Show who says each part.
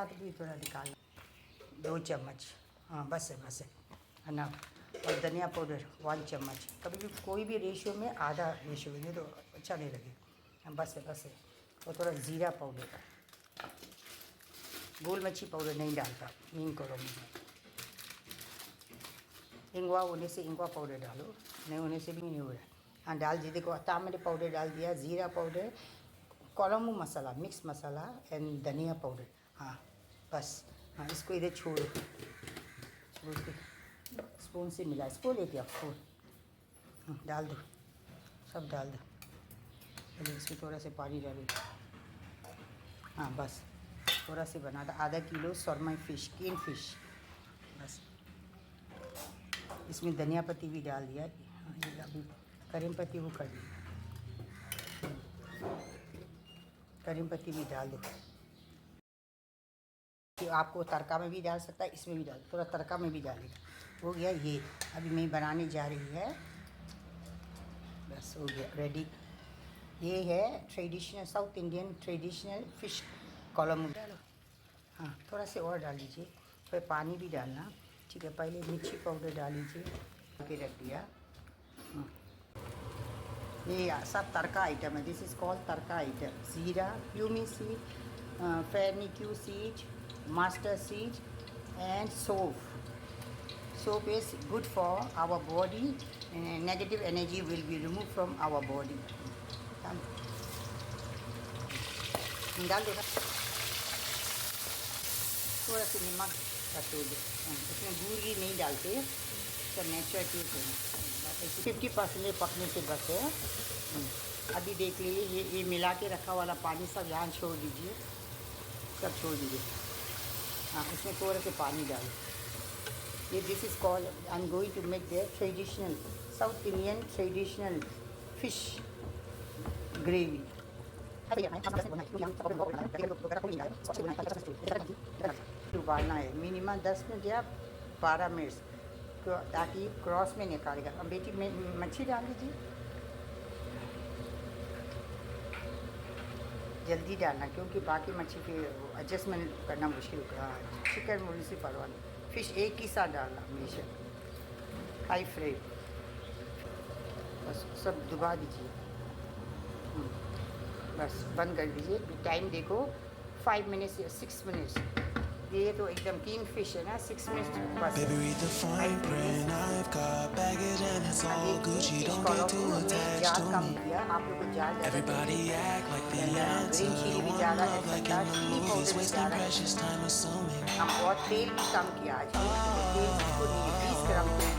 Speaker 1: हाथ भी थोड़ा निकालना, 2 चम्मच, हाँ बस है ना। और धनिया पाउडर 1 चम्मच, कभी भी कोई भी रेशियो में आधा रेशियो में, नहीं तो अच्छा नहीं लगे। हाँ बस है। और थोड़ा ज़ीरा पाउडर, गोल मच्छी पाउडर नहीं डालता मीन करो में। इंगवा होने से इंगवा पाउडर डालो, नहीं होने से भी नहीं हो रहा है। हाँ डाल दिए, देखो तामरी पाउडर डाल दिया, ज़ीरा powder, kuzhambu masala, mix masala and धनिया पाउडर। हाँ बस, हाँ इसको इधर छोड़ो के स्पून से मिला, स्पून लेके आप स्पून डाल दो, सब डाल दो। पहले इसमें थोड़ा सा पानी डालो। हाँ बस थोड़ा सा बना था, आधा किलो सरमाई फ़िश, किंग फिश। बस इसमें धनिया पत्ती भी डाल दिया। हाँ ये अभी करीम पत्ती वो कर दी, करीम पत्ती भी डाल दो। कि आपको तड़का में भी डाल सकता है, इसमें भी डाल, थोड़ा तड़का में भी डालेगा। हो गया ये, अभी मैं बनाने जा रही है। बस हो गया रेडी। ये है traditional south Indian traditional fish kuzhambu. डालो, हाँ थोड़ा सा और डाल दीजिए, फिर पानी भी डालना, ठीक है। पहले मिर्ची पाउडर डाल लीजिए, के रख दिया। ये सब तड़का आइटम है, this is called tadka item. Jeera, cumin seed, fenugreek seed, mustard seed and soap. Soap is good for our body and negative energy will be removed from our body. डाल देगा, थोड़ा सा नमक रखो दो। इसमें गुड़ ही नहीं डालते, सब नेचुरल चीज़ है। 50% पकने से बस है। अभी देख लीजिए, ये मिला के रखा वाला पानी सब यहाँ छोड़ दीजिए, सब छोड़ दीजिए। हाँ इसमें थोड़ा सा पानी डालो। ये this is called, I am going to make the traditional south Indian traditional fish gravy. उबालना है मिनिमम 10 मिनट या 12 मिनट, ताकि क्रॉस में निकालेगा। अब बेटी में मच्छी डाल दीजिए, जल्दी डालना, क्योंकि बाकी मच्छी के एडजस्टमेंट करना मुश्किल होगा। चिकन मुर्गी से परवाह नहीं, फ़िश एक ही साथ डालना हमेशा, हाई फ्लेम। बस सब दबा दीजिए, बस बंद कर दीजिए। टाइम देखो 5 मिनट्स या 6 मिनट्स। ये तो एकदम किंग फिश है ना, 6 मिनट्स बस। जार कम किया, आप लोग को जार ग्रीन चिली भी ज़्यादा है, चिली पाउडर भी ज़्यादा है। हम बहुत तेल भी कम किया आज, तेल इसको नहीं, 20 ग्राम तेल